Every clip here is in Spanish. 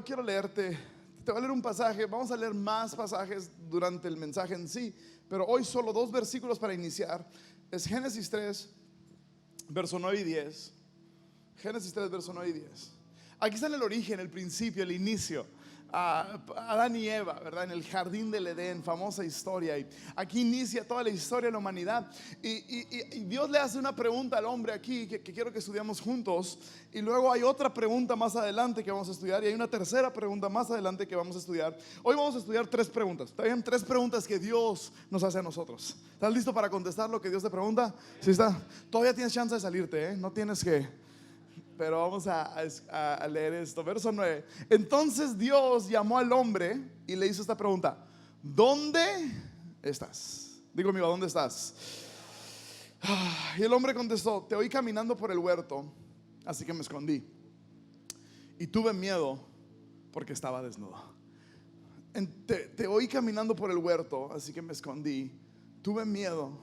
Quiero leerte, te voy a leer un pasaje, vamos a leer más pasajes durante el mensaje en sí, pero hoy solo dos versículos para iniciar. Es Génesis 3, verso 9 y 10. Génesis 3, verso 9 y 10. Aquí está en el origen, el principio, el inicio. Adán y Eva, ¿verdad? En el jardín del Edén, famosa historia. Y aquí inicia toda la historia de la humanidad. Y Dios le hace una pregunta al hombre aquí que quiero que estudiamos juntos. Y luego hay otra pregunta más adelante que vamos a estudiar. Y hay una tercera pregunta más adelante que vamos a estudiar. Hoy vamos a estudiar tres preguntas. ¿Está bien? Tres preguntas que Dios nos hace a nosotros. ¿Estás listo para contestar lo que Dios te pregunta? ¿Sí está? Todavía tienes chance de salirte, ¿eh? No tienes que... Pero vamos a leer esto, verso 9. Entonces Dios llamó al hombre y le hizo esta pregunta: ¿dónde estás? Digo, amigo, ¿dónde estás? Y el hombre contestó: te oí caminando por el huerto, así que me escondí. Y tuve miedo porque estaba desnudo. Te oí caminando por el huerto, así que me escondí. Tuve miedo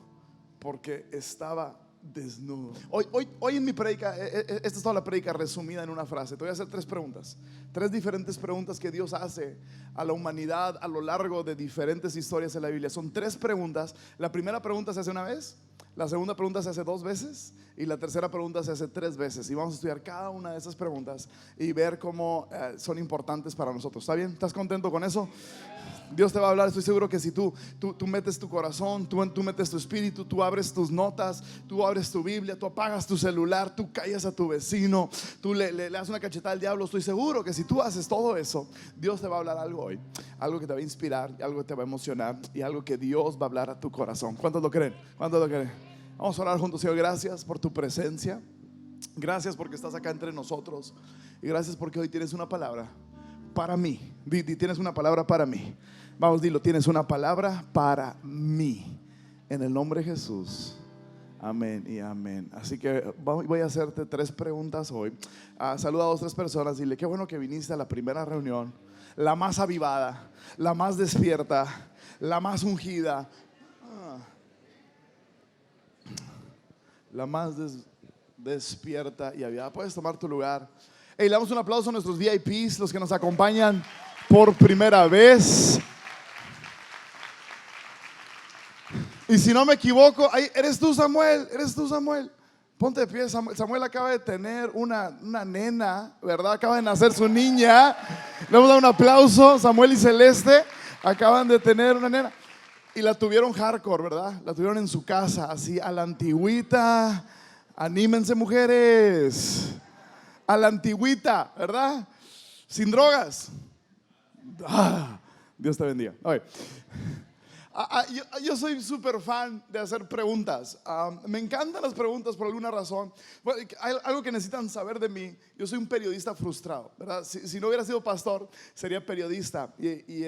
porque estaba desnudo. Hoy en mi predica, esta es toda la predica resumida en una frase. Te voy a hacer tres preguntas, tres diferentes preguntas que Dios hace a la humanidad a lo largo de diferentes historias de la Biblia. Son tres preguntas. La primera pregunta se hace una vez, la segunda pregunta se hace dos veces y la tercera pregunta se hace tres veces. Y vamos a estudiar cada una de esas preguntas y ver cómo son importantes para nosotros. ¿Está bien? ¿Estás contento con eso? Dios te va a hablar. Estoy seguro que si tú metes tu corazón, tú metes tu espíritu, tú abres tus notas, tú abres tu Biblia, tú apagas tu celular, tú callas a tu vecino, tú le das una cachetada al diablo. Estoy seguro que si tú haces todo eso, Dios te va a hablar algo hoy, algo que te va a inspirar, algo que te va a emocionar y algo que Dios va a hablar a tu corazón. ¿Cuántos lo creen? ¿Cuántos lo creen? Vamos a orar juntos. Señor, gracias por tu presencia. Gracias porque estás acá entre nosotros. Y gracias porque hoy tienes una palabra para mí. Tienes una palabra para mí. Vamos, dilo, tienes una palabra para mí. En el nombre de Jesús. Amén y amén. Así que voy a hacerte tres preguntas hoy. Saluda a dos, tres personas. Dile: qué bueno que viniste a la primera reunión, la más avivada, la más despierta, la más ungida, la más despierta y avivada. Puedes tomar tu lugar. Le damos un aplauso a nuestros VIPs, los que nos acompañan por primera vez. Y si no me equivoco, ahí eres tú, Samuel. Eres tú, Samuel. Ponte de pie. Samuel acaba de tener una nena, ¿verdad? Acaba de nacer su niña. Le vamos a dar un aplauso. Samuel y Celeste acaban de tener una nena. Y la tuvieron hardcore, ¿verdad? La tuvieron en su casa, así a la antigüita. Anímense, mujeres. A la antigüita, ¿verdad? Sin drogas. Dios te bendiga. Okay. Yo soy súper fan de hacer preguntas. Me encantan las preguntas por alguna razón. Bueno, hay algo que necesitan saber de mí. Yo soy un periodista frustrado, ¿verdad? Si no hubiera sido pastor, sería periodista y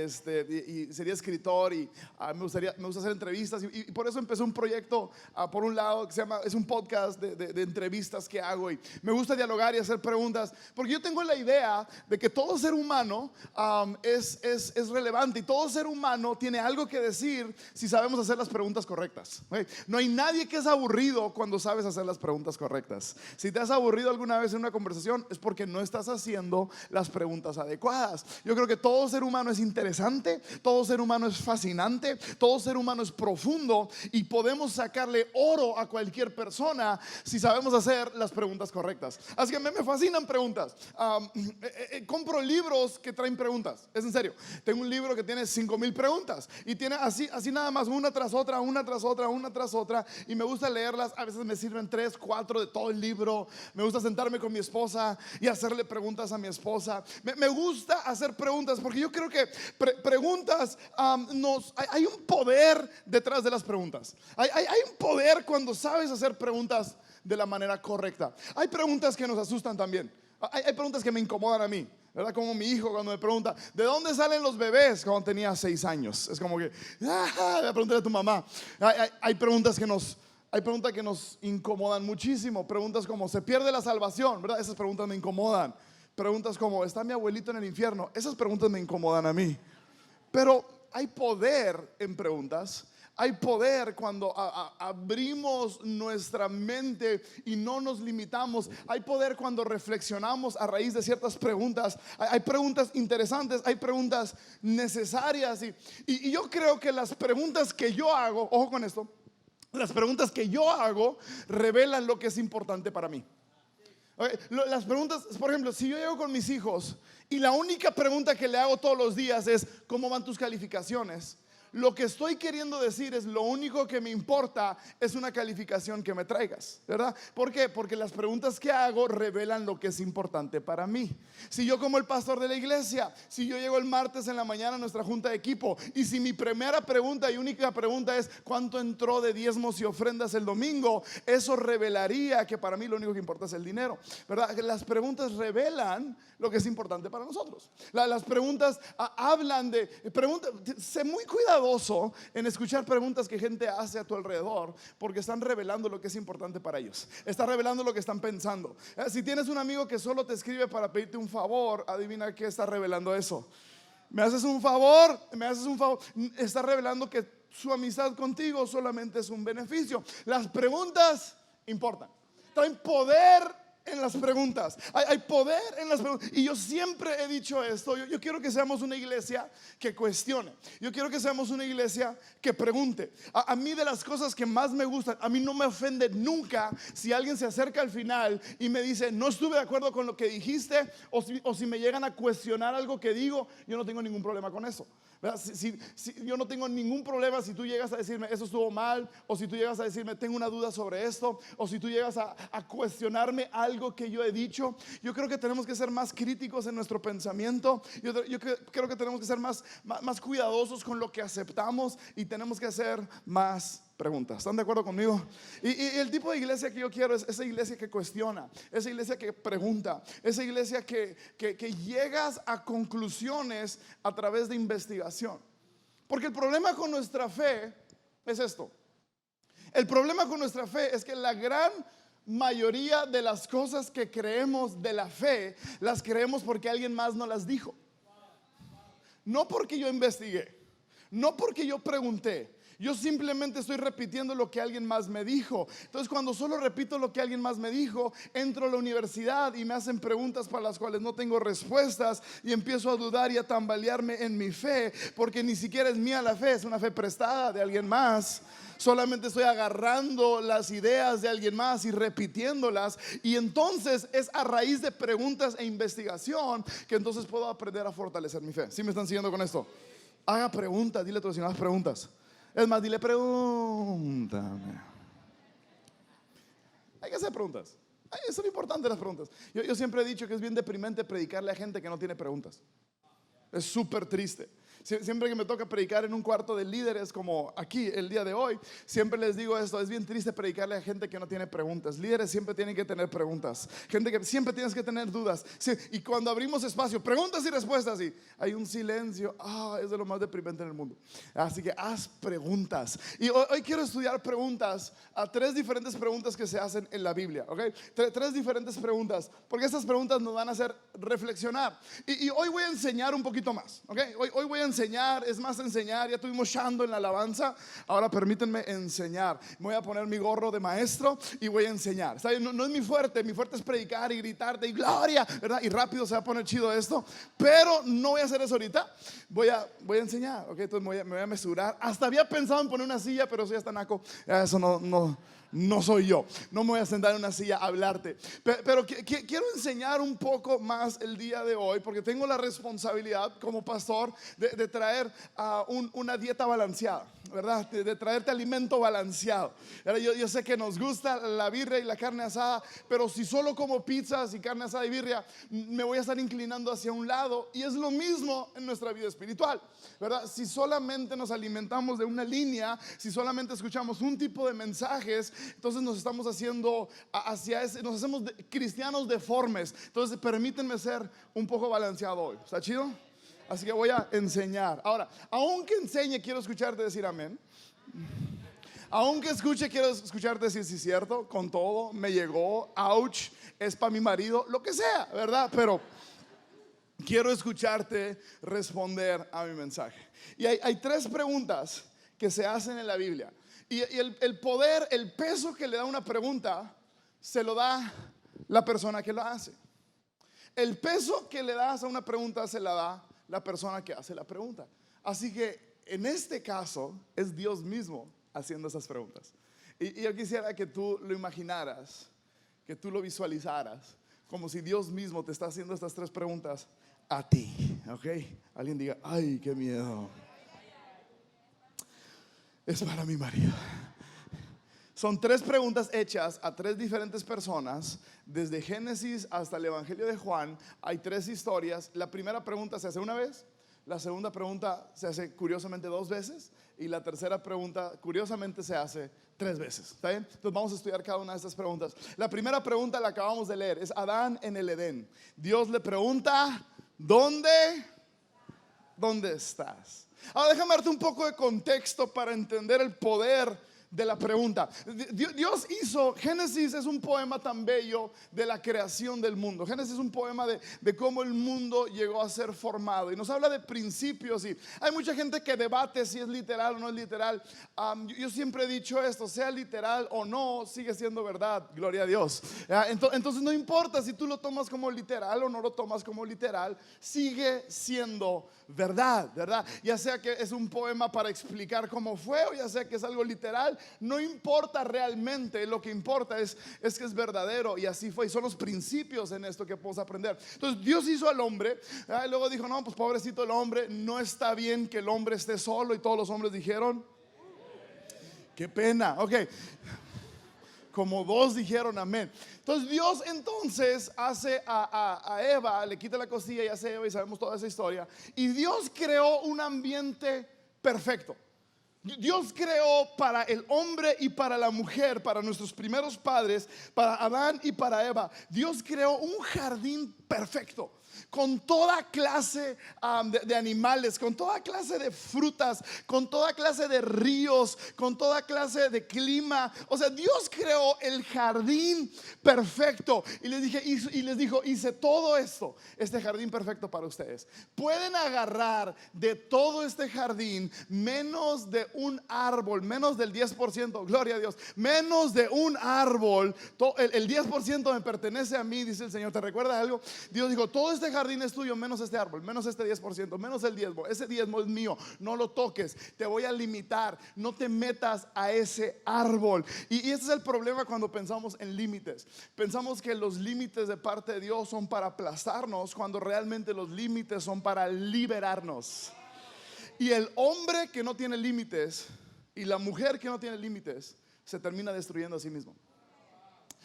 sería escritor y me gusta hacer entrevistas y por eso empecé un proyecto, por un lado, que se llama, es un podcast de entrevistas que hago y me gusta dialogar y hacer preguntas porque yo tengo la idea de que todo ser humano es relevante y todo ser humano tiene algo que decir si sabemos hacer las preguntas correctas. No hay nadie que es aburrido cuando sabes hacer las preguntas correctas. Si te has aburrido alguna vez en una conversación es porque no estás haciendo las preguntas adecuadas. Yo creo que todo ser humano es interesante, todo ser humano es fascinante, todo ser humano es profundo y podemos sacarle oro a cualquier persona si sabemos hacer las preguntas correctas. Así que me fascinan preguntas. Compro libros que traen preguntas. Es en serio. Tengo un libro que tiene 5,000 preguntas y tiene así nada más, una tras otra, una tras otra, una tras otra, y me gusta leerlas. A veces me sirven 3, 4 de todo el libro. Me gusta sentarme con mi esposa y hacerle preguntas a mi esposa. Me gusta hacer preguntas porque yo creo que preguntas hay un poder detrás de las preguntas. Hay un poder cuando sabes hacer preguntas de la manera correcta. Hay preguntas que nos asustan también. Hay preguntas que me incomodan a mí, ¿verdad? Como mi hijo cuando me pregunta: ¿de dónde salen los bebés? Cuando tenía 6 años. Es como que le pregunté a tu mamá. Hay preguntas que nos incomodan muchísimo. Preguntas como: ¿se pierde la salvación? ¿Verdad? Esas preguntas me incomodan. Preguntas como: ¿está mi abuelito en el infierno? Esas preguntas me incomodan a mí. Pero hay poder en preguntas. Hay poder cuando abrimos nuestra mente y no nos limitamos. Hay poder cuando reflexionamos a raíz de ciertas preguntas. Hay preguntas interesantes, hay preguntas necesarias. Y yo creo que las preguntas que yo hago, ojo con esto, las preguntas que yo hago revelan lo que es importante para mí. Okay, las preguntas, por ejemplo, si yo llego con mis hijos y la única pregunta que le hago todos los días es: ¿cómo van tus calificaciones? Lo que estoy queriendo decir es: lo único que me importa es una calificación que me traigas, ¿verdad? ¿Por qué? Porque las preguntas que hago revelan lo que es importante para mí. Si yo, como el pastor de la iglesia, si yo llego el martes en la mañana a nuestra junta de equipo, y si mi primera pregunta y única pregunta es: ¿cuánto entró de diezmos y ofrendas el domingo? Eso revelaría que para mí lo único que importa es el dinero, ¿verdad? Las preguntas revelan lo que es importante para nosotros. Las preguntas hablan de sé muy cuidadoso en escuchar preguntas que gente hace a tu alrededor, porque están revelando lo que es importante para ellos. Está revelando lo que están pensando. Si tienes un amigo que solo te escribe para pedirte un favor, adivina qué está revelando eso. ¿Me haces un favor? ¿Me haces un favor? Está revelando que su amistad contigo solamente es un beneficio. Las preguntas importan. Traen poder en las preguntas. Hay poder en las preguntas. Y yo siempre he dicho esto. Yo quiero que seamos una iglesia que cuestione. Yo quiero que seamos una iglesia que pregunte. A mí, de las cosas que más me gustan, a mí no me ofende nunca si alguien se acerca al final y me dice: no estuve de acuerdo con lo que dijiste, o si me llegan a cuestionar algo que digo. Yo no tengo ningún problema con eso. Yo no tengo ningún problema si tú llegas a decirme: eso estuvo mal, o si tú llegas a decirme: tengo una duda sobre esto, o si tú llegas a cuestionarme algo que yo he dicho. Yo creo que tenemos que ser más críticos en nuestro pensamiento. Yo creo que tenemos que ser más cuidadosos con lo que aceptamos, y tenemos que hacer más preguntas. ¿Están de acuerdo conmigo? Y el tipo de iglesia que yo quiero es esa iglesia que cuestiona, esa iglesia que pregunta, esa iglesia que llegas a conclusiones a través de investigación. Porque el problema con nuestra fe es esto. El problema con nuestra fe es que la gran mayoría de las cosas que creemos de la fe, las creemos porque alguien más nos las dijo. No porque yo investigué, no porque yo pregunté. Yo simplemente estoy repitiendo lo que alguien más me dijo. Entonces, cuando solo repito lo que alguien más me dijo, entro a la universidad y me hacen preguntas para las cuales no tengo respuestas, y empiezo a dudar y a tambalearme en mi fe, porque ni siquiera es mía la fe, es una fe prestada de alguien más. Solamente estoy agarrando las ideas de alguien más y repitiéndolas. Y entonces es a raíz de preguntas e investigación que entonces puedo aprender a fortalecer mi fe. ¿Sí me están siguiendo con esto? Haga preguntas, dile a tu vecino: haz preguntas. Es más, dile: pregúntame. Hay que hacer preguntas. Son importantes las preguntas. Yo siempre he dicho que es bien deprimente predicarle a gente que no tiene preguntas. Es súper triste. Siempre que me toca predicar en un cuarto de líderes, como aquí el día de hoy, siempre les digo esto: es bien triste predicarle a gente que no tiene preguntas. Líderes siempre tienen que tener preguntas. Gente que siempre tienes que tener dudas. Y cuando abrimos espacio, preguntas y respuestas, y hay un silencio, es de lo más deprimente en el mundo. Así que haz preguntas. Y hoy quiero estudiar preguntas, a 3 diferentes preguntas que se hacen en la Biblia, ¿okay? 3 diferentes preguntas, porque estas preguntas nos van a hacer reflexionar. Y hoy voy a enseñar un poquito más, ¿okay? Hoy voy a enseñar, es más enseñar. Ya tuvimos Shando en la alabanza, ahora permítanme enseñar. Me voy a poner mi gorro de maestro y voy a enseñar. No es mi fuerte es predicar y gritarte y gloria, ¿verdad? Y rápido se va a poner chido esto, pero no voy a hacer eso ahorita. Voy a enseñar, ¿ok? Entonces me voy a mesurar. Hasta había pensado en poner una silla, pero eso ya está naco. Eso no soy yo. No me voy a sentar en una silla a hablarte. Pero quiero enseñar un poco más el día de hoy, porque tengo la responsabilidad como pastor de traer una dieta balanceada, ¿verdad? De traerte alimento balanceado. Yo sé que nos gusta la birria y la carne asada, pero si solo como pizzas y carne asada y birria, me voy a estar inclinando hacia un lado. Y es lo mismo en nuestra vida espiritual, ¿verdad? Si solamente nos alimentamos de una línea, si solamente escuchamos un tipo de mensajes, entonces nos estamos haciendo nos hacemos cristianos deformes. Entonces permítanme ser un poco balanceado hoy. ¿Está chido? Así que voy a enseñar. Ahora, aunque enseñe, quiero escucharte decir amén. Aunque escuche, quiero escucharte decir sí, cierto, con todo, me llegó, ouch, es para mi marido, lo que sea, ¿verdad? Pero quiero escucharte responder a mi mensaje. Y hay 3 preguntas que se hacen en la Biblia. Y el poder, el peso que le da una pregunta, se lo da la persona que lo hace. El peso que le das a una pregunta se la da la persona que hace la pregunta. Así que en este caso es Dios mismo haciendo esas preguntas. Y yo quisiera que tú lo imaginaras, que tú lo visualizaras, como si Dios mismo te está haciendo estas 3 preguntas a ti, ¿ok? Alguien diga, ay, qué miedo. Es para mi marido. Son 3 preguntas hechas a 3 diferentes personas. Desde Génesis hasta el Evangelio de Juan hay 3 historias. La primera pregunta se hace una vez, la segunda pregunta se hace curiosamente 2 veces y la tercera pregunta curiosamente se hace 3 veces. ¿Está bien? Entonces vamos a estudiar cada una de estas preguntas. La primera pregunta la acabamos de leer, es Adán en el Edén. Dios le pregunta, ¿dónde estás? Ahora déjame darte un poco de contexto para entender el poder de la pregunta. Dios hizo, Génesis es un poema tan bello de la creación del mundo. Génesis es un poema de cómo el mundo llegó a ser formado y nos habla de principios. Y hay mucha gente que debate si es literal o no es literal. Yo siempre he dicho esto, sea literal o no, sigue siendo verdad, gloria a Dios. Entonces no importa si tú lo tomas como literal o no lo tomas como literal, sigue siendo verdad, ¿verdad? Ya sea que es un poema para explicar cómo fue o ya sea que es algo literal, no importa realmente, lo que importa es que es verdadero y así fue. Y son los principios en esto que podemos aprender. Entonces Dios hizo al hombre, y luego dijo, no, pues pobrecito el hombre, no está bien que el hombre esté solo. Y todos los hombres dijeron, qué pena, ok. Como 2 dijeron amén. Entonces Dios entonces hace a Eva, le quita la costilla y hace Eva y sabemos toda esa historia. Y Dios creó un ambiente perfecto. Dios creó para el hombre y para la mujer, para nuestros primeros padres, para Adán y para Eva. Dios creó un jardín perfecto, con toda clase de animales, con toda clase de frutas, con toda clase de ríos, con toda clase de clima. O sea, Dios creó el jardín perfecto y les dijo, hice todo esto, este jardín perfecto para ustedes. Pueden agarrar de todo este jardín menos de un árbol, menos del 10%, gloria a Dios, menos de un árbol. El 10% me pertenece a mí, dice el Señor. ¿Te recuerdas algo? Dios dijo, todo este jardín es tuyo, menos este árbol, menos este 10%, menos el diezmo. Ese diezmo es mío, no lo toques, te voy a limitar, no te metas a ese árbol. Y ese es el problema cuando pensamos en límites. Pensamos que los límites de parte de Dios son para aplastarnos, cuando realmente los límites son para liberarnos. Y el hombre que no tiene límites y la mujer que no tiene límites se termina destruyendo a sí mismo.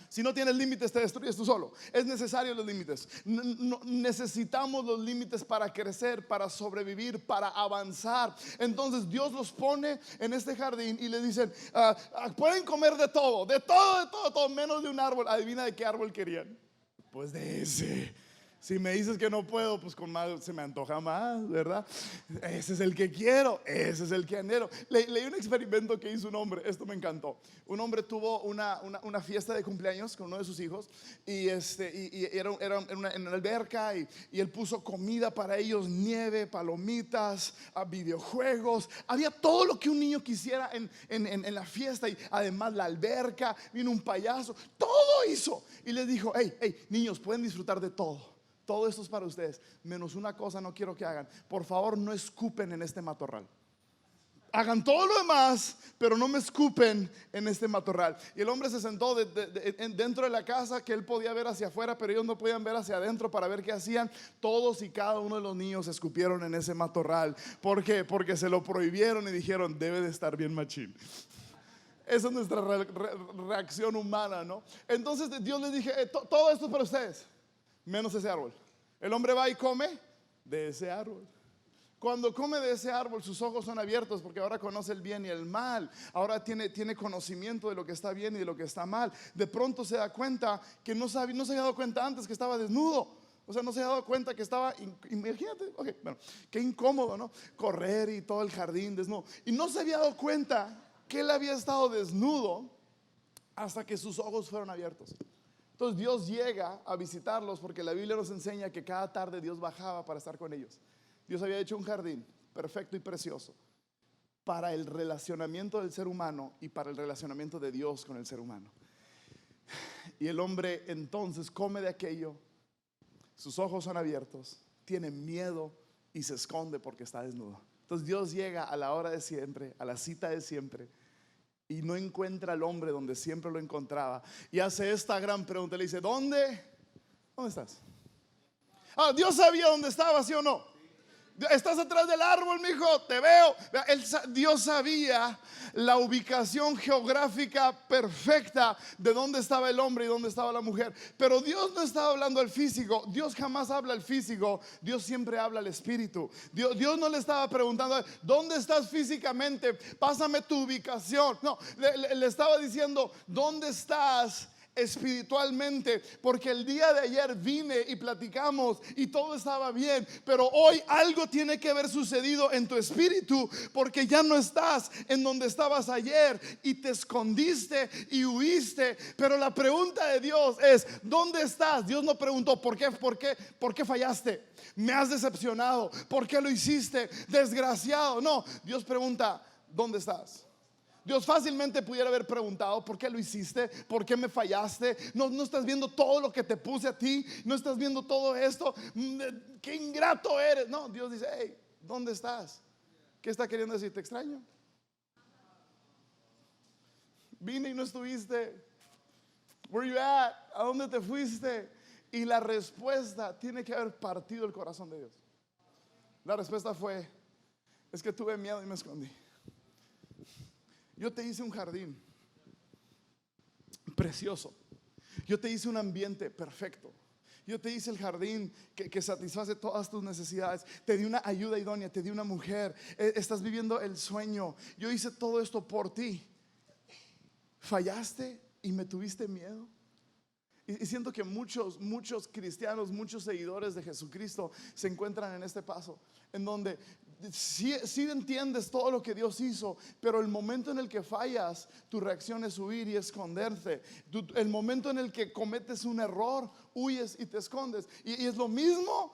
Si no tienes límites, te destruyes tú solo. Es necesario los límites. Necesitamos los límites para crecer, para sobrevivir, para avanzar. Entonces Dios los pone en este jardín y le dicen, pueden comer de todo, menos de un árbol. Adivina de qué árbol querían. Pues de ese. Si me dices que no puedo, pues con más se me antoja más, ¿verdad? Ese es el que quiero, ese es el que anhelo. Leí un experimento que hizo un hombre, esto me encantó. Un hombre tuvo una fiesta de cumpleaños con uno de sus hijos y era en una alberca y él puso comida para ellos, nieve, palomitas, videojuegos. Había todo lo que un niño quisiera en la fiesta y además la alberca, vino un payaso, todo hizo. Y les dijo, hey, niños, pueden disfrutar de todo. Todo esto es para ustedes, menos una cosa no quiero que hagan. Por favor, no escupen en este matorral. Hagan todo lo demás, pero no me escupen en este matorral. Y el hombre se sentó dentro de la casa, que él podía ver hacia afuera, pero ellos no podían ver hacia adentro para ver qué hacían. Todos y cada uno de los niños escupieron en ese matorral. ¿Por qué? Porque se lo prohibieron y dijeron, debe de estar bien machín. Esa es nuestra reacción humana, ¿no? Entonces Dios les dije, todo esto es para ustedes, menos ese árbol. El hombre va y come de ese árbol. Cuando come de ese árbol, sus ojos son abiertos porque ahora conoce el bien y el mal. Ahora tiene conocimiento de lo que está bien y de lo que está mal. De pronto se da cuenta que no se había dado cuenta antes que estaba desnudo. O sea, no se había dado cuenta que estaba, imagínate, bueno, qué incómodo, ¿no? Correr y todo el jardín desnudo. Y no se había dado cuenta que él había estado desnudo hasta que sus ojos fueron abiertos. Entonces Dios llega a visitarlos porque la Biblia nos enseña que cada tarde Dios bajaba para estar con ellos. Dios había hecho un jardín perfecto y precioso para el relacionamiento del ser humano y para el relacionamiento de Dios con el ser humano. Y el hombre entonces come de aquello, sus ojos son abiertos, tiene miedo y se esconde porque está desnudo. Entonces Dios llega a la hora de siempre, a la cita de siempre, y no encuentra al hombre donde siempre lo encontraba. Y hace esta gran pregunta, le dice: ¿dónde estás? Dios sabía dónde estaba, ¿sí o no? Estás atrás del árbol, mijo, te veo. Dios sabía la ubicación geográfica perfecta de dónde estaba el hombre y dónde estaba la mujer. Pero Dios no estaba hablando al físico. Dios jamás habla al físico. Dios siempre habla al espíritu. Dios no le estaba preguntando: ¿dónde estás físicamente? Pásame tu ubicación. No, le estaba diciendo: ¿dónde estás espiritualmente? Porque el día de ayer vine y platicamos y todo estaba bien, pero hoy algo tiene que haber sucedido en tu espíritu, porque ya no estás en donde estabas ayer y te escondiste y huiste. Pero la pregunta de Dios es: ¿dónde estás? Dios no preguntó: ¿por qué fallaste? ¿Me has decepcionado? ¿Por qué lo hiciste? Desgraciado. No, Dios pregunta: ¿dónde estás? Dios fácilmente pudiera haber preguntado: ¿por qué lo hiciste? ¿Por qué me fallaste? No estás viendo todo lo que te puse a ti. No estás viendo todo esto. Qué ingrato eres. No, Dios dice: hey, ¿dónde estás? ¿Qué está queriendo decir? Te extraño. Vine y no estuviste. Where you at? ¿A dónde te fuiste? Y la respuesta tiene que haber partido el corazón de Dios. La respuesta fue: es que tuve miedo y me escondí. Yo te hice un jardín precioso. Yo te hice un ambiente perfecto. Yo te hice el jardín que satisface todas tus necesidades. Te di una ayuda idónea, te di una mujer. Estás viviendo el sueño. Yo hice todo esto por ti. Fallaste y me tuviste miedo. Y siento que muchos cristianos, muchos seguidores de Jesucristo se encuentran en este paso, en donde sí entiendes todo lo que Dios hizo, pero el momento en el que fallas, tu reacción es huir y esconderte. El momento en el que cometes un error, huyes y te escondes. Y es lo mismo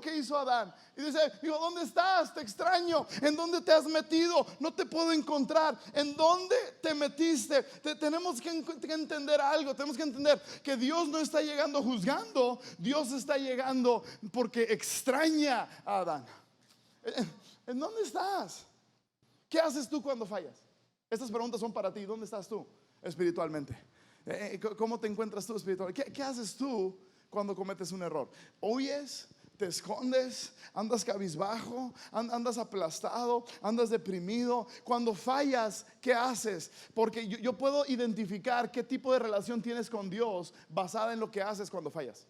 que hizo Adán. Y dice: digo, ¿dónde estás? Te extraño. ¿En dónde te has metido? No te puedo encontrar. ¿En dónde te metiste? Tenemos que entender algo. Tenemos que entender que Dios no está llegando juzgando. Dios está llegando porque extraña a Adán. ¿En dónde estás? ¿Qué haces tú cuando fallas? Estas preguntas son para ti. ¿Dónde estás tú espiritualmente? ¿Cómo te encuentras tú espiritualmente? ¿Qué haces tú cuando cometes un error? ¿Huyes? ¿Te escondes? ¿Andas cabizbajo? ¿Andas aplastado? ¿Andas deprimido? Cuando fallas, ¿qué haces? Porque yo puedo identificar qué tipo de relación tienes con Dios basada en lo que haces cuando fallas.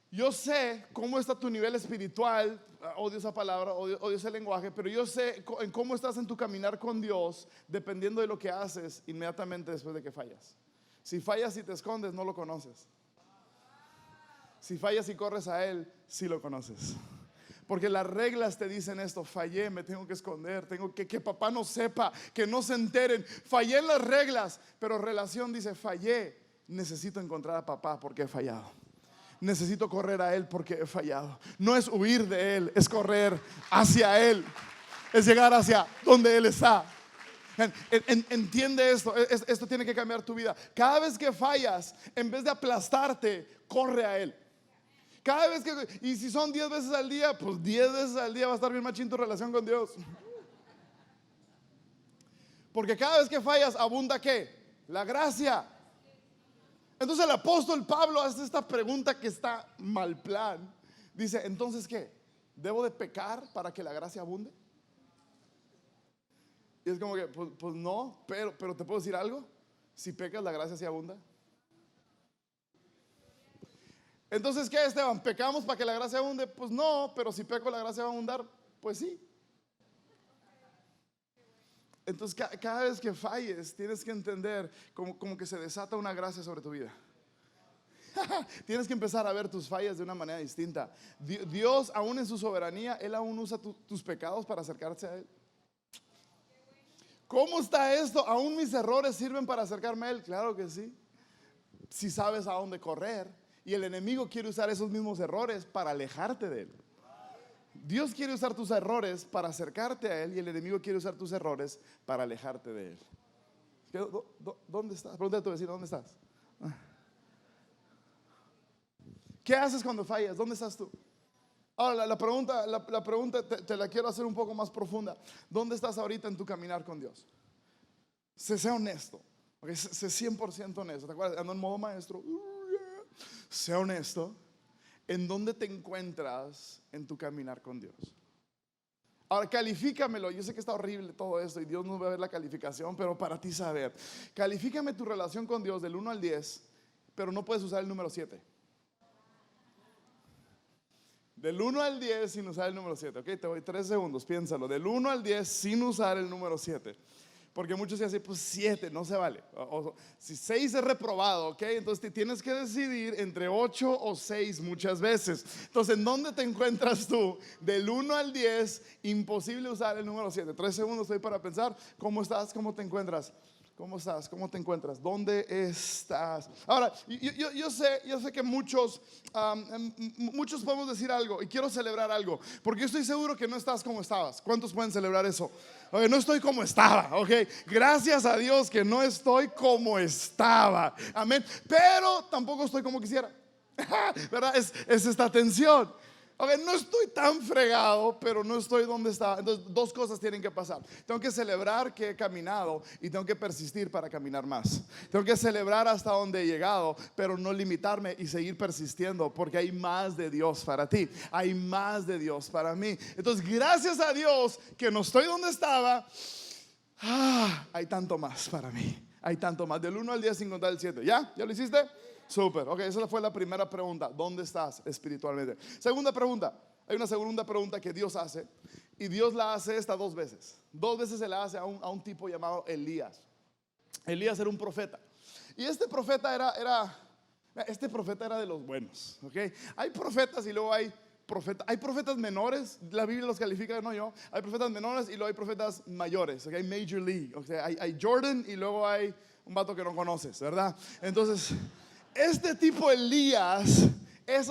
Yo sé cómo está tu nivel espiritual. Odio esa palabra, odio ese lenguaje, pero yo sé en cómo estás en tu caminar con Dios dependiendo de lo que haces inmediatamente después de que fallas. Si fallas y te escondes, no lo conoces. Si fallas y corres a Él, sí lo conoces. Porque las reglas te dicen esto: fallé, me tengo que esconder, tengo que papá no sepa, que no se enteren. Fallé en las reglas, pero relación dice: fallé, necesito encontrar a papá porque he fallado. Necesito correr a Él porque he fallado. No es huir de Él, es correr hacia Él. Es llegar hacia donde Él está. Entiende esto. Esto tiene que cambiar tu vida. Cada vez que fallas, en vez de aplastarte, corre a Él. Cada vez y si son 10 veces al día, pues 10 veces al día va a estar bien machín tu relación con Dios. Porque cada vez que fallas, abunda ¿qué? La gracia. Entonces el apóstol Pablo hace esta pregunta que está mal plan. Dice: entonces ¿qué? ¿Debo de pecar para que la gracia abunde? Y es como que pues no, pero te puedo decir algo: si pecas, la gracia se abunda. Entonces ¿qué, Esteban? ¿Pecamos para que la gracia abunde? Pues no, pero si peco, la gracia va a abundar. Pues sí. Entonces cada vez que falles, tienes que entender como que se desata una gracia sobre tu vida. Tienes que empezar a ver tus fallas de una manera distinta. Dios, aún en su soberanía, Él aún usa tus pecados para acercarse a Él. ¿Cómo está esto? ¿Aún mis errores sirven para acercarme a Él? Claro que sí. Si sabes a dónde correr. Y el enemigo quiere usar esos mismos errores para alejarte de Él. Dios quiere usar tus errores para acercarte a Él y el enemigo quiere usar tus errores para alejarte de Él. ¿Dónde estás? Pregúntale a tu vecino, ¿dónde estás? ¿Qué haces cuando fallas? ¿Dónde estás tú? Ahora la pregunta te la quiero hacer un poco más profunda. ¿Dónde estás ahorita en tu caminar con Dios? Sea honesto, okay, sé 100% honesto. ¿Te acuerdas? Ando en modo maestro. Sea honesto. ¿En dónde te encuentras en tu caminar con Dios? Ahora califícamelo. Yo sé que está horrible todo esto y Dios no va a ver la calificación, pero para ti saber, califícame tu relación con Dios del 1 al 10, pero no puedes usar el número 7. Del 1 al 10 sin usar el número 7. Ok, te doy 3 segundos, piénsalo. Del 1 al 10 sin usar el número 7. Porque muchos dicen, pues 7, no se vale. Si 6 es reprobado, ok, entonces te tienes que decidir entre 8 o 6 muchas veces. Entonces, ¿en dónde te encuentras tú? Del 1 al 10, imposible usar el número 7. 3 segundos estoy para pensar. ¿Cómo estás? ¿Cómo te encuentras? ¿Cómo estás? ¿Cómo te encuentras? ¿Dónde estás? Ahora, yo sé que muchos podemos decir algo y quiero celebrar algo, porque yo estoy seguro que no estás como estabas. ¿Cuántos pueden celebrar eso? Okay, no estoy como estaba, ok. Gracias a Dios que no estoy como estaba. Amén. Pero tampoco estoy como quisiera. ¿Verdad? Es esta tensión. Okay, no estoy tan fregado, pero no estoy donde estaba. Entonces, dos cosas tienen que pasar. Tengo que celebrar que he caminado y tengo que persistir para caminar más. Tengo que celebrar hasta donde he llegado, pero no limitarme y seguir persistiendo, porque hay más de Dios para ti. Hay más de Dios para mí. Entonces, gracias a Dios que no estoy donde estaba. Hay tanto más para mí. Hay tanto más. Del 1 al 10 sin contar el 7. ¿Ya? ¿Ya lo hiciste? Súper, ok, esa fue la primera pregunta. ¿Dónde estás espiritualmente? Segunda pregunta. Hay una segunda pregunta que Dios hace. Y Dios la hace esta 2 veces. 2 veces se la hace a un tipo llamado Elías. Elías era un profeta. Y este profeta era de los buenos, ok. Hay profetas y luego hay profetas menores. La Biblia los califica, no yo. Hay profetas menores y luego hay profetas mayores, okay? Major League, okay? Hay Jordan y luego hay un vato que no conoces, ¿verdad? Entonces, este tipo Elías es,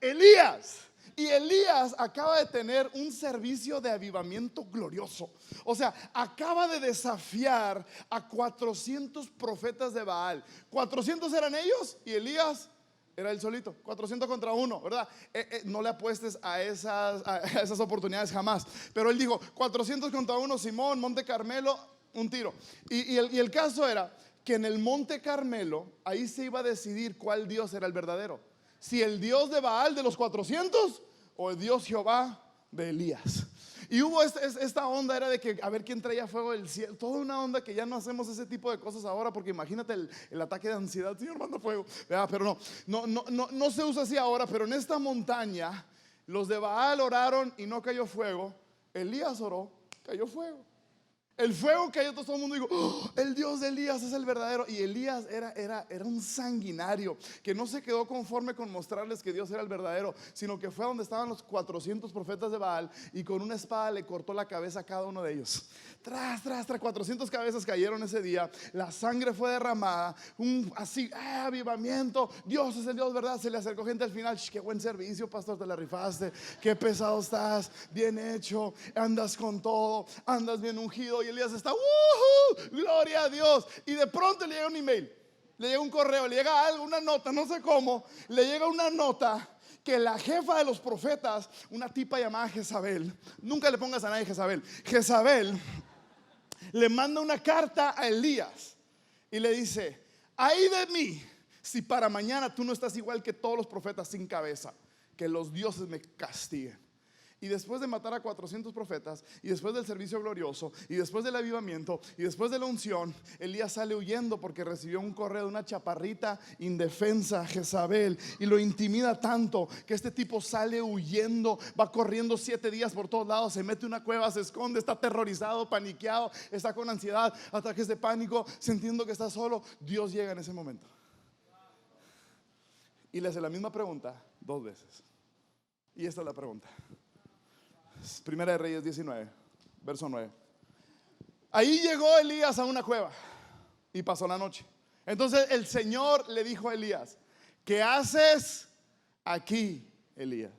Elías. Y Elías acaba de tener un servicio de avivamiento glorioso. O sea, acaba de desafiar a 400 profetas de Baal. 400 eran ellos y Elías era él solito. 400 contra 1, ¿verdad? No le apuestes a esas oportunidades jamás. Pero él dijo, 400 contra 1, Simón, Monte Carmelo, un tiro. Y el caso era que en el Monte Carmelo, ahí se iba a decidir cuál Dios era el verdadero. Si el Dios de Baal de los 400 o el Dios Jehová de Elías. Y hubo esta onda, era de que a ver quién traía fuego del cielo. Toda una onda que ya no hacemos ese tipo de cosas ahora, porque imagínate el ataque de ansiedad. Señor, manda fuego. Pero no se usa así ahora. Pero en esta montaña los de Baal oraron y no cayó fuego. Elías oró, cayó fuego. El fuego cayó, todo el mundo dijo, oh, el Dios de Elías es el verdadero. Y Elías era un sanguinario que no se quedó conforme con mostrarles que Dios era el verdadero, sino que fue a donde estaban los 400 profetas de Baal y con una espada le cortó la cabeza a cada uno de ellos. Tras 400 cabezas cayeron ese día. La sangre fue derramada. Avivamiento. Dios es el Dios, ¿verdad? Se le acercó gente al final. Qué buen servicio, pastor, te la rifaste. Qué pesado estás. Bien hecho. Andas con todo. Andas bien ungido. Y Elías está, gloria a Dios. Y de pronto le llega un email, le llega un correo, le llega algo, una nota, no sé cómo. Le llega una nota que la jefa de los profetas, una tipa llamada Jezabel, nunca le pongas a nadie Jezabel, Jezabel le manda una carta a Elías y le dice, ay de mí si para mañana tú no estás igual que todos los profetas sin cabeza, que los dioses me castiguen. Y después de matar a 400 profetas, y después del servicio glorioso, y después del avivamiento, y después de la unción, Elías sale huyendo porque recibió un correo de una chaparrita indefensa, Jezabel, y lo intimida tanto que este tipo sale huyendo, va corriendo 7 días por todos lados, se mete en una cueva, se esconde, está aterrorizado, paniqueado, está con ansiedad, ataques de pánico, sintiendo que está solo. Dios llega en ese momento y le hace la misma pregunta 2 veces. Y esta es la pregunta. Primera de Reyes 19, verso 9. Ahí llegó Elías a una cueva y pasó la noche. Entonces el Señor le dijo a Elías, ¿qué haces aquí, Elías?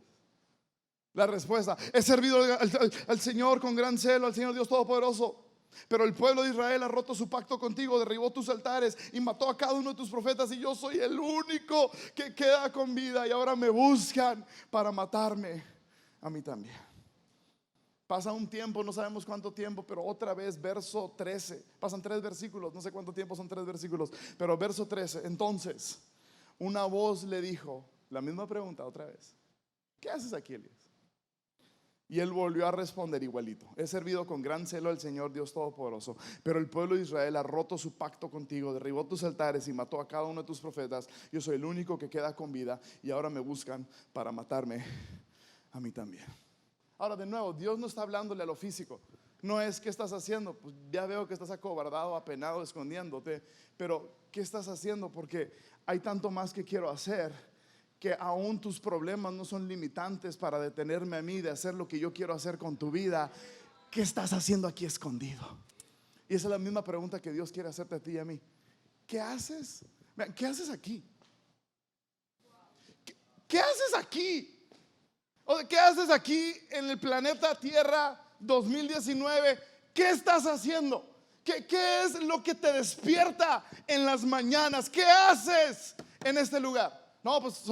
La respuesta: he servido al Señor con gran celo, al Señor Dios Todopoderoso. Pero el pueblo de Israel ha roto su pacto contigo, derribó tus altares y mató a cada uno de tus profetas, y yo soy el único que queda con vida, y ahora me buscan para matarme a mí también. Pasa un tiempo, no sabemos cuánto tiempo, pero otra vez verso 13, pasan 3 versículos, no sé cuánto tiempo son 3 versículos, pero verso 13, entonces una voz le dijo, la misma pregunta otra vez: ¿qué haces aquí, Elías? Y él volvió a responder igualito: he servido con gran celo al Señor Dios Todopoderoso, pero el pueblo de Israel ha roto su pacto contigo, derribó tus altares y mató a cada uno de tus profetas. Yo soy el único que queda con vida, y ahora me buscan para matarme a mí también. Ahora, de nuevo, Dios no está hablándole a lo físico. No es: ¿qué estás haciendo? Pues ya veo que estás acobardado, apenado, escondiéndote. Pero ¿qué estás haciendo? Porque hay tanto más que quiero hacer, que aún tus problemas no son limitantes para detenerme a mí de hacer lo que yo quiero hacer con tu vida. ¿Qué estás haciendo aquí escondido? Y esa es la misma pregunta que Dios quiere hacerte a ti y a mí. ¿Qué haces? ¿Qué haces aquí? ¿Qué haces aquí? ¿Qué haces aquí en el planeta Tierra 2019? ¿Qué estás haciendo? ¿Qué es lo que te despierta en las mañanas? ¿Qué haces en este lugar? No, pues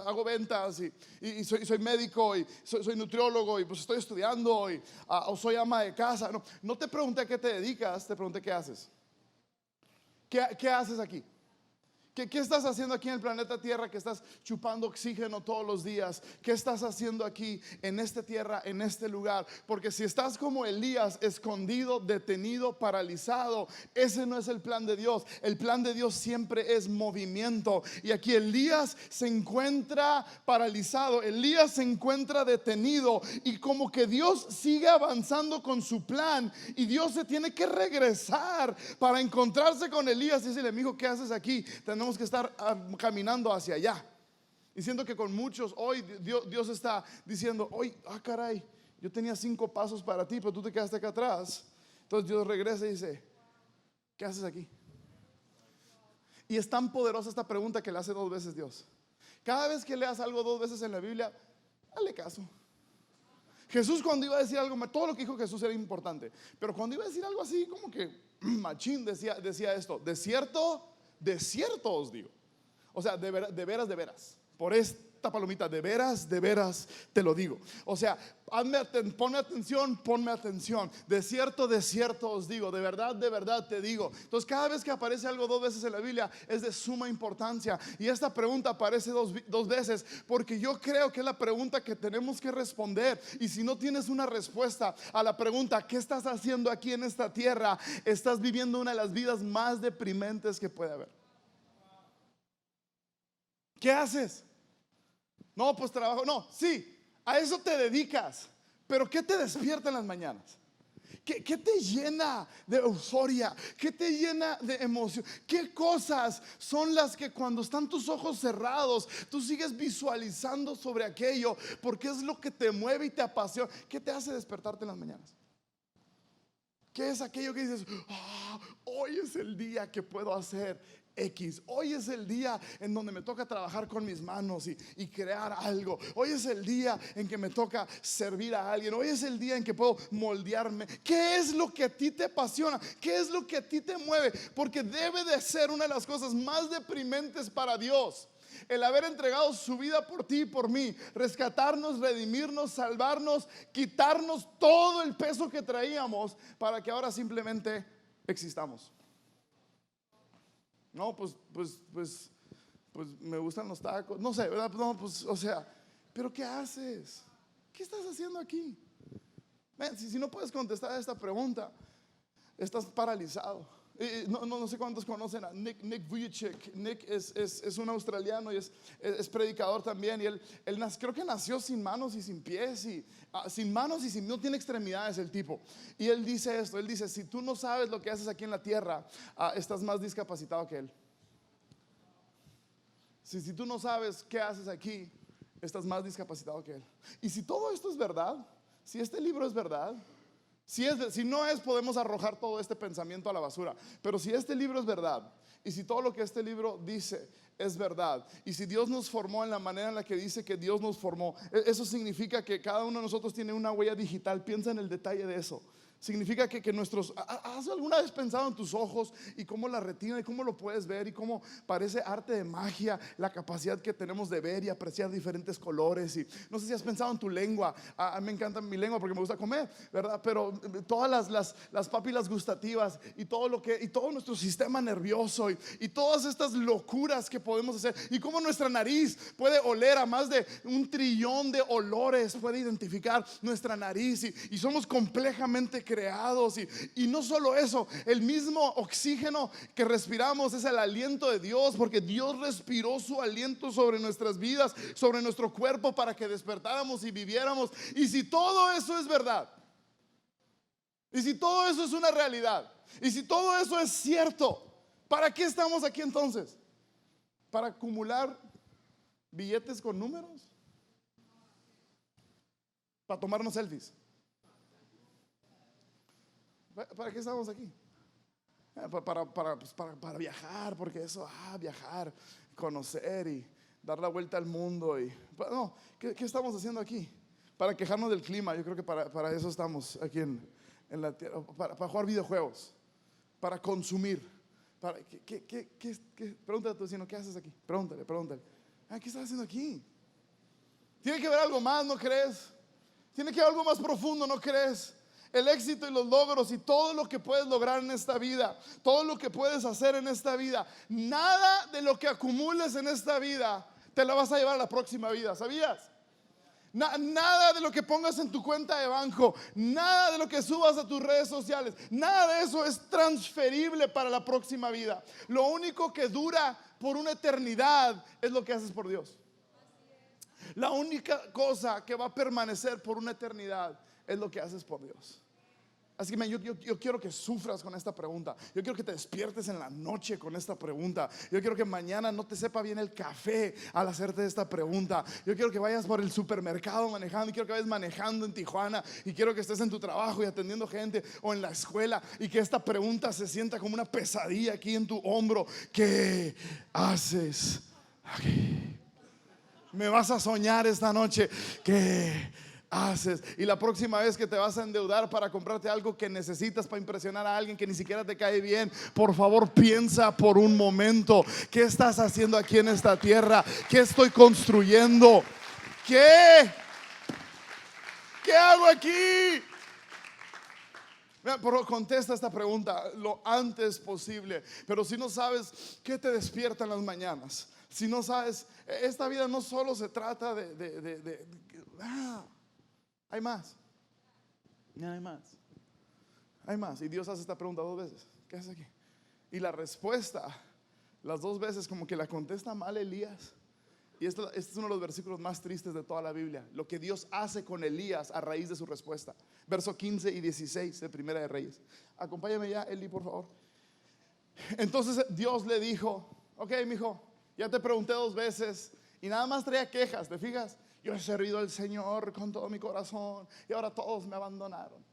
hago ventas y soy médico y soy nutriólogo y pues estoy estudiando o soy ama de casa. No te pregunté a qué te dedicas, te pregunté qué haces. ¿Qué haces aquí? ¿Qué estás haciendo aquí en el planeta Tierra, que estás chupando oxígeno todos los días? ¿Qué estás haciendo aquí en esta tierra, en este lugar? Porque si estás como Elías, escondido, detenido, paralizado, ese no es el plan de Dios. El plan de Dios siempre es movimiento. Y aquí Elías se encuentra paralizado, Elías se encuentra detenido, y como que Dios sigue avanzando con su plan, y Dios se tiene que regresar para encontrarse con Elías y decirle: mijo, ¿qué haces aquí? Tenemos que estar caminando hacia allá. Y siento que con muchos hoy Dios está diciendo: hoy, caray, yo tenía 5 pasos para ti, pero tú te quedaste acá atrás. Entonces Dios regresa y dice: ¿qué haces aquí? Y es tan poderosa esta pregunta que le hace 2 veces Dios. Cada vez que leas algo 2 veces en la Biblia, dale caso. Jesús, cuando iba a decir algo, todo lo que dijo Jesús era importante, pero cuando iba a decir algo así como que machín, decía esto: de cierto os digo. O sea, de veras, por esta palomita, de veras te lo digo. O sea, ponme atención. De cierto os digo, de verdad te digo. Entonces, cada vez que aparece algo 2 veces en la Biblia, es de suma importancia. Y esta pregunta aparece dos veces porque yo creo que es la pregunta que tenemos que responder. Y si no tienes una respuesta a la pregunta: ¿qué estás haciendo aquí en esta tierra?, estás viviendo una de las vidas más deprimentes que puede haber. ¿Qué haces? No, pues trabajo. No, sí, a eso te dedicas. Pero ¿qué te despierta en las mañanas? ¿Qué te llena de euforia? ¿Qué te llena de emoción? ¿Qué cosas son las que cuando están tus ojos cerrados tú sigues visualizando sobre aquello? Porque es lo que te mueve y te apasiona. ¿Qué te hace despertarte en las mañanas? ¿Qué es aquello que dices: hoy es el día que puedo hacer X? Hoy es el día en donde me toca trabajar con mis manos y crear algo. Hoy es el día en que me toca servir a alguien. Hoy es el día en que puedo moldearme. ¿Qué es lo que a ti te apasiona? ¿Qué es lo que a ti te mueve? Porque debe de ser una de las cosas más deprimentes para Dios el haber entregado su vida por ti y por mí, rescatarnos, redimirnos, salvarnos, quitarnos todo el peso que traíamos para que ahora simplemente existamos. No, pues me gustan los tacos, no sé, ¿verdad? No, pues, o sea, pero ¿qué haces? ¿Qué estás haciendo aquí? Si no puedes contestar a esta pregunta, estás paralizado. No sé cuántos conocen a Nick Vujicic. Nick es un australiano y es predicador también. Y él creo que nació sin manos y sin pies, sin manos y no tiene extremidades el tipo. Y él dice esto: él dice: si tú no sabes lo que haces aquí en la tierra, estás más discapacitado que él. Si tú no sabes qué haces aquí, estás más discapacitado que él. Y si todo esto es verdad, si este libro es verdad, si no es, podemos arrojar todo este pensamiento a la basura. Pero si este libro es verdad, y si todo lo que este libro dice es verdad, y si Dios nos formó en la manera en la que dice que Dios nos formó, eso significa que cada uno de nosotros tiene una huella digital. Piensa en el detalle de eso. Significa que nuestros, ¿has alguna vez pensado en tus ojos y cómo la retina y cómo lo puedes ver y cómo parece arte de magia la capacidad que tenemos de ver y apreciar diferentes colores? Y no sé si has pensado en tu lengua. Me encanta mi lengua porque me gusta comer, ¿verdad? Pero todas las papilas gustativas y todo nuestro sistema nervioso y todas estas locuras que podemos hacer, y cómo nuestra nariz puede oler a más de 1 trillón de olores, puede identificar nuestra nariz, y somos complejamente creados, y no solo eso, el mismo oxígeno que respiramos es el aliento de Dios, porque Dios respiró su aliento sobre nuestras vidas, sobre nuestro cuerpo, para que despertáramos y viviéramos. Y si todo eso es verdad, y si todo eso es una realidad, y si todo eso es cierto, ¿para qué estamos aquí entonces? ¿Para acumular billetes con números? ¿Para tomarnos selfies? ¿Para qué estamos aquí? Para viajar, porque eso, viajar, conocer y dar la vuelta al mundo. No, ¿qué estamos haciendo aquí? Para quejarnos del clima. Yo creo que para eso estamos aquí en la tierra. Para jugar videojuegos, para consumir. Pregúntale a tu vecino, ¿qué haces aquí? Pregúntale. ¿Qué estás haciendo aquí? Tiene que haber algo más, ¿no crees? Tiene que haber algo más profundo, ¿no crees? El éxito y los logros y todo lo que puedes lograr en esta vida, todo lo que puedes hacer en esta vida, nada de lo que acumules en esta vida te la vas a llevar a la próxima vida, ¿sabías? Nada de lo que pongas en tu cuenta de banco, nada de lo que subas a tus redes sociales, nada de eso es transferible para la próxima vida. Lo único que dura por una eternidad es lo que haces por Dios. La única cosa que va a permanecer por una eternidad es lo que haces por Dios. Así que yo quiero que sufras con esta pregunta. Yo quiero que te despiertes en la noche con esta pregunta. Yo quiero que mañana no te sepa bien el café al hacerte esta pregunta. Yo quiero que vayas por el supermercado manejando, y quiero que vayas manejando en Tijuana, y quiero que estés en tu trabajo y atendiendo gente, o en la escuela, y que esta pregunta se sienta como una pesadilla aquí en tu hombro. ¿Qué haces aquí? Me vas a soñar esta noche. ¿Qué haces? Y la próxima vez que te vas a endeudar para comprarte algo que necesitas para impresionar a alguien que ni siquiera te cae bien, por favor piensa por un momento: ¿qué estás haciendo aquí en esta tierra? ¿Qué estoy construyendo? ¿Qué hago aquí? Pero contesta esta pregunta lo antes posible. Pero si no sabes qué te despierta en las mañanas, si no sabes, esta vida no solo se trata hay más. Hay más. Y Dios hace esta pregunta 2 veces: ¿qué haces aquí? Y la respuesta, las 2 veces, como que la contesta mal Elías. Y este es uno de los versículos más tristes de toda la Biblia. Lo que Dios hace con Elías a raíz de su respuesta. Verso 15 y 16 de Primera de Reyes. Acompáñame ya, Eli, por favor. Entonces Dios le dijo: ok, mijo, ya te pregunté 2 veces y nada más traía quejas, ¿te fijas? Yo he servido al Señor con todo mi corazón y ahora todos me abandonaron.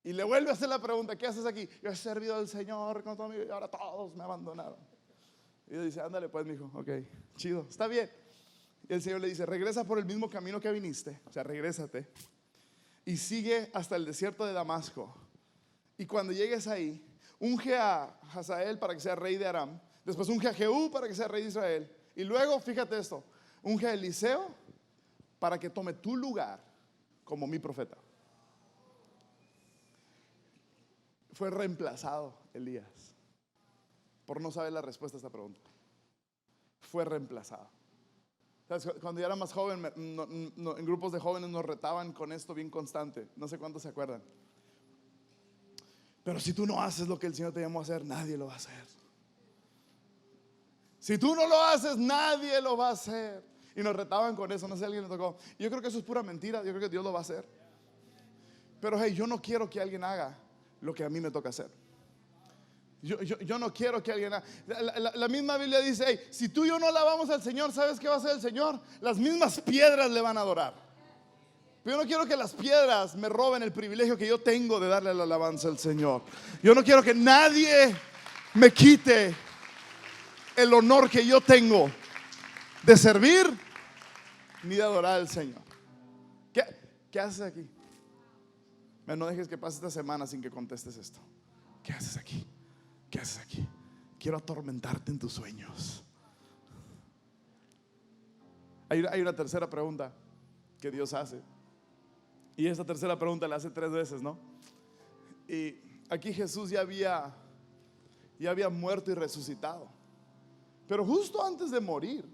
Y le vuelve a hacer la pregunta: ¿qué haces aquí? Yo he servido al Señor con todo mi, y ahora todos me abandonaron. Y Dios dice: ándale pues, mijo, ok, chido, está bien. Y el Señor le dice: regresa por el mismo camino que viniste, o sea, regrésate, y sigue hasta el desierto de Damasco. Y cuando llegues ahí, unge a Hazael para que sea rey de Aram. Después unge a Jehú para que sea rey de Israel. Y luego, fíjate esto, unge a Eliseo para que tome tu lugar como mi profeta. Fue reemplazado Elías por no saber la respuesta a esta pregunta. Fue reemplazado. ¿Sabes? Cuando yo era más joven, en grupos de jóvenes nos retaban con esto bien constante. No sé cuántos se acuerdan. Pero si tú no haces lo que el Señor te llamó a hacer, nadie lo va a hacer. Si tú no lo haces, nadie lo va a hacer. Y nos retaban con eso. No sé si a alguien le tocó. Yo creo que eso es pura mentira. Yo creo que Dios lo va a hacer. Pero hey, yo no quiero que alguien haga lo que a mí me toca hacer. Yo no quiero que alguien haga. La misma Biblia dice: hey, si tú y yo no alabamos al Señor, ¿sabes qué va a hacer el Señor? Las mismas piedras le van a adorar. Pero yo no quiero que las piedras me roben el privilegio que yo tengo de darle la alabanza al Señor. Yo no quiero que nadie me quite el honor que yo tengo de servir ni de adorar al Señor. ¿Qué haces aquí? No dejes que pase esta semana sin que contestes esto. ¿Qué haces aquí? ¿Qué haces aquí? Quiero atormentarte en tus sueños. Hay una tercera pregunta que Dios hace. Y esta tercera pregunta la hace 3 veces, ¿no? Y aquí Jesús ya había muerto y resucitado. Pero justo antes de morir,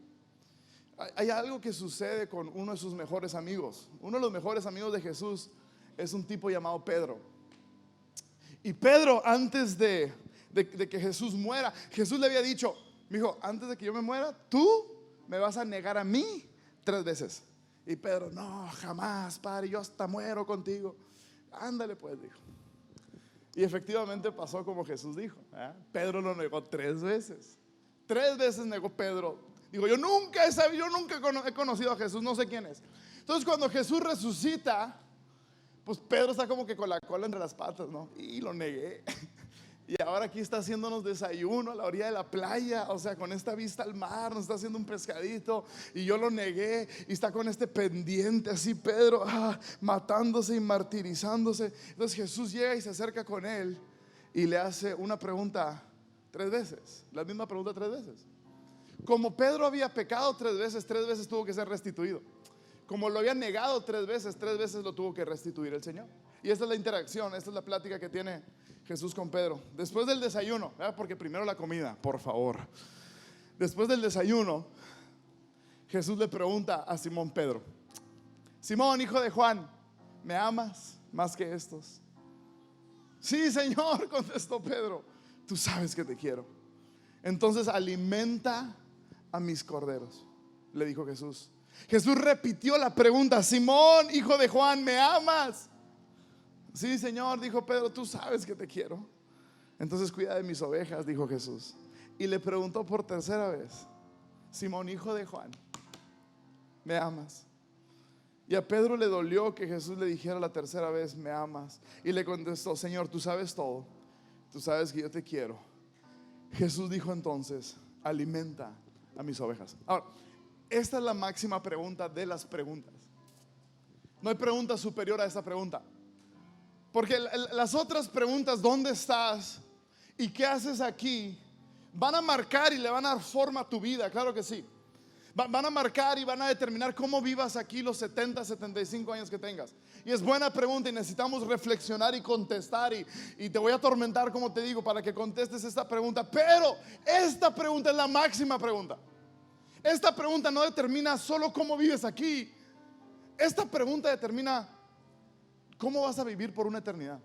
hay algo que sucede con uno de sus mejores amigos. Uno de los mejores amigos de Jesús es un tipo llamado Pedro. Y Pedro, antes de que Jesús muera, Jesús le había dicho: mijo, antes de que yo me muera, tú me vas a negar a mí 3 veces. Y Pedro: no, jamás, Padre, yo hasta muero contigo. Ándale pues, dijo. Y efectivamente pasó como Jesús dijo, ¿eh? Pedro lo negó 3 veces. 3 veces negó Pedro. Digo, yo nunca he conocido a Jesús, no sé quién es. Entonces cuando Jesús resucita, pues Pedro está como que con la cola entre las patas, ¿no? Y lo negué. Y ahora aquí está haciéndonos desayuno a la orilla de la playa, o sea, con esta vista al mar, nos está haciendo un pescadito. Y yo lo negué, y está con este pendiente así Pedro, matándose y martirizándose. Entonces Jesús llega y se acerca con él y le hace una pregunta 3 veces, la misma pregunta 3 veces. Como Pedro había pecado 3 veces tuvo que ser restituido. Como lo había negado 3 veces lo tuvo que restituir el Señor. Y esta es la interacción, esta es la plática que tiene Jesús con Pedro. Después del desayuno, ¿verdad? Porque primero la comida, por favor. Después del desayuno, Jesús le pregunta a Simón Pedro: Simón, hijo de Juan, ¿me amas más que estos? Sí, Señor, contestó Pedro, tú sabes que te quiero. Entonces alimenta a mis corderos, le dijo Jesús. Jesús repitió la pregunta: Simón, hijo de Juan, ¿me amas? Sí, Señor, dijo Pedro, tú sabes que te quiero. Entonces cuida de mis ovejas, dijo Jesús. Y le preguntó por 3.ª vez: Simón, hijo de Juan, ¿me amas? Y a Pedro le dolió que Jesús le dijera la 3.ª vez: ¿me amas? Y le contestó: Señor, tú sabes todo, tú sabes que yo te quiero. Jesús dijo entonces: alimenta a mis ovejas. Ahora, esta es la máxima pregunta de las preguntas. No hay pregunta superior a esta pregunta. Porque las otras preguntas, ¿dónde estás? ¿Y qué haces aquí? Van a marcar y le van a dar forma a tu vida, claro que sí. Van a marcar y van a determinar cómo vivas aquí los 70, 75 años que tengas. Y es buena pregunta y necesitamos reflexionar y contestar. Y te voy a atormentar, como te digo, para que contestes esta pregunta. Pero esta pregunta es la máxima pregunta. Esta pregunta no determina solo cómo vives aquí. Esta pregunta determina cómo vas a vivir por una eternidad.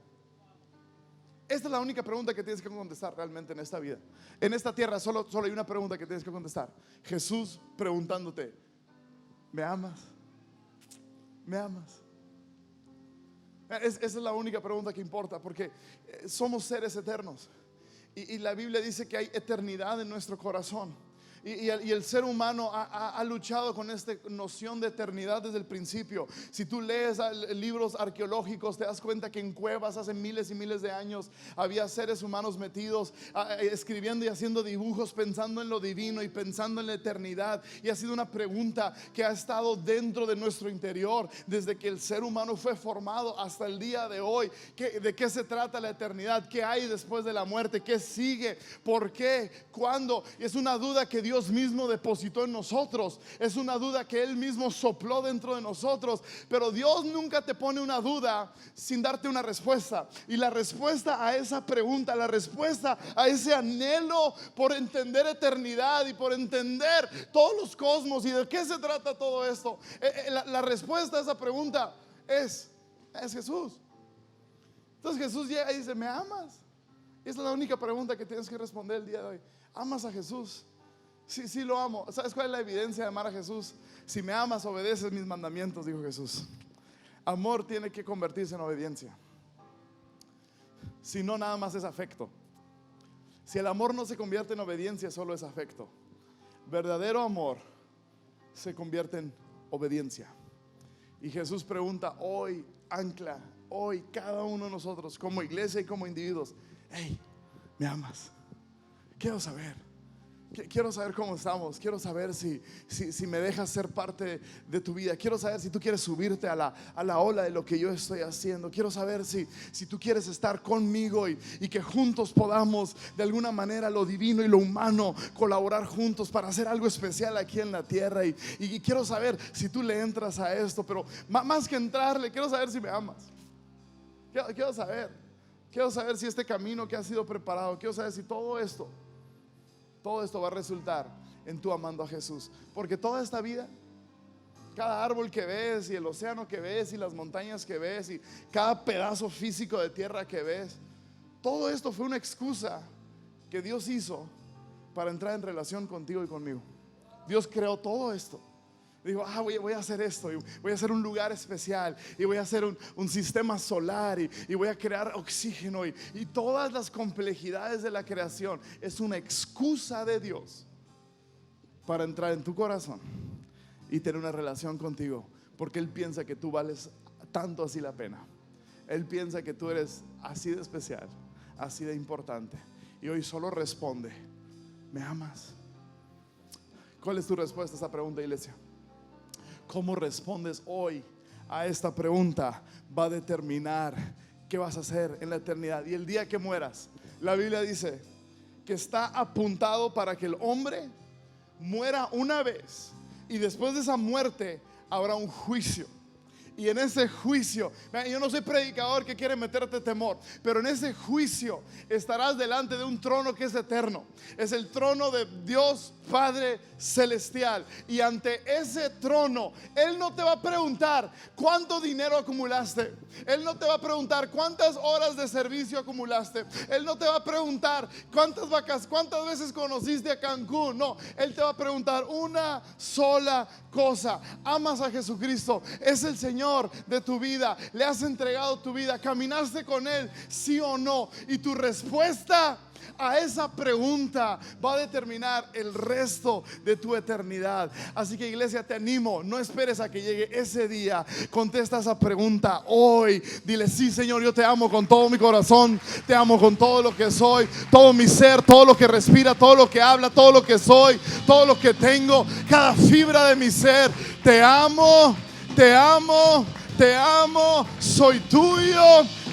Esta es la única pregunta que tienes que contestar realmente en esta vida. En esta tierra solo hay una pregunta que tienes que contestar. Jesús preguntándote: ¿me amas? ¿Me amas? Esa es la única pregunta que importa, porque somos seres eternos. Y la Biblia dice que hay eternidad en nuestro corazón. Y el ser humano ha luchado con esta noción de eternidad desde el principio. Si tú lees libros arqueológicos, te das cuenta que en cuevas hace miles y miles de años había seres humanos metidos, escribiendo y haciendo dibujos, pensando en lo divino y pensando en la eternidad. Y ha sido una pregunta que ha estado dentro de nuestro interior desde que el ser humano fue formado hasta el día de hoy. ¿De qué se trata la eternidad? ¿Qué hay después de la muerte? ¿Qué sigue? ¿Por qué? ¿Cuándo? Y es una duda que Dios mismo depositó en nosotros. Es una duda que Él mismo sopló dentro de nosotros. Pero Dios nunca te pone una duda sin darte una respuesta. Y la respuesta a esa pregunta, la respuesta a ese anhelo por entender eternidad y por entender todos los cosmos y de qué se trata todo esto, la respuesta a esa pregunta es Jesús. Entonces Jesús llega y dice: ¿me amas? Esa es la única pregunta que tienes que responder el día de hoy. ¿Amas a Jesús? Sí, sí lo amo. ¿Sabes cuál es la evidencia de amar a Jesús? Si me amas, obedeces mis mandamientos, dijo Jesús. Amor tiene que convertirse en obediencia. Si no, nada más es afecto. Si el amor no se convierte en obediencia, solo es afecto. Verdadero amor se convierte en obediencia. Y Jesús pregunta hoy, ancla, hoy cada uno de nosotros como iglesia y como individuos: hey, ¿me amas? quiero saber. Quiero saber cómo estamos. Quiero saber si me dejas ser parte de tu vida. Quiero saber si tú quieres subirte a la ola de lo que yo estoy haciendo. Quiero saber si tú quieres estar conmigo y que juntos podamos de alguna manera lo divino y lo humano colaborar juntos para hacer algo especial aquí en la tierra. Y quiero saber si tú le entras a esto. Pero más que entrarle, quiero saber si me amas. Quiero saber si este camino que ha sido preparado, quiero saber si todo esto va a resultar en tú amando a Jesús. Porque toda esta vida, cada árbol que ves y el océano que ves y las montañas que ves y cada pedazo físico de tierra que ves, todo esto fue una excusa que Dios hizo para entrar en relación contigo y conmigo. Dios creó todo esto. Dijo, voy a hacer esto, y voy a hacer un lugar especial, y voy a hacer un sistema solar, y voy a crear oxígeno, y todas las complejidades de la creación. Es una excusa de Dios para entrar en tu corazón y tener una relación contigo, porque Él piensa que tú vales tanto así la pena. Él piensa que tú eres así de especial, así de importante. Y hoy solo responde, ¿me amas? ¿Cuál es tu respuesta a esta pregunta, iglesia? Cómo respondes hoy a esta pregunta va a determinar qué vas a hacer en la eternidad. Y el día que mueras, la Biblia dice que está apuntado para que el hombre muera una vez, y después de esa muerte habrá un juicio. Y en ese juicio, yo no soy predicador que quiere meterte temor, pero en ese juicio estarás delante de un trono que es eterno. Es el trono de Dios Padre Celestial. Y ante ese trono, Él no te va a preguntar cuánto dinero acumulaste. Él no te va a preguntar cuántas horas de servicio acumulaste. Él no te va a preguntar cuántas veces conociste a Cancún. No, Él te va a preguntar una sola cosa: ¿amas a Jesucristo? ¿Es el Señor de tu vida? ¿Le has entregado tu vida? ¿Caminaste con Él? ¿Sí o no? Y tu respuesta a esa pregunta va a determinar el resto de tu eternidad. Así que, iglesia, te animo, no esperes a que llegue ese día. Contesta esa pregunta hoy. Dile: sí, Señor, yo te amo con todo mi corazón, te amo con todo lo que soy, todo mi ser, todo lo que respira, todo lo que habla, todo lo que soy, todo lo que tengo, cada fibra de mi ser. Te amo, te amo, te amo, soy tuyo,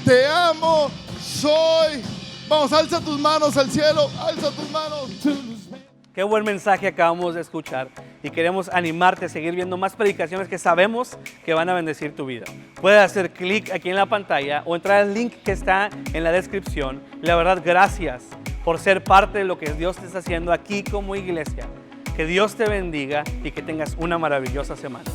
te amo, soy. Vamos, alza tus manos al cielo, alza tus manos. Qué buen mensaje acabamos de escuchar, y queremos animarte a seguir viendo más predicaciones que sabemos que van a bendecir tu vida. Puedes hacer clic aquí en la pantalla o entrar al link que está en la descripción. La verdad, gracias por ser parte de lo que Dios te está haciendo aquí como iglesia. Que Dios te bendiga y que tengas una maravillosa semana.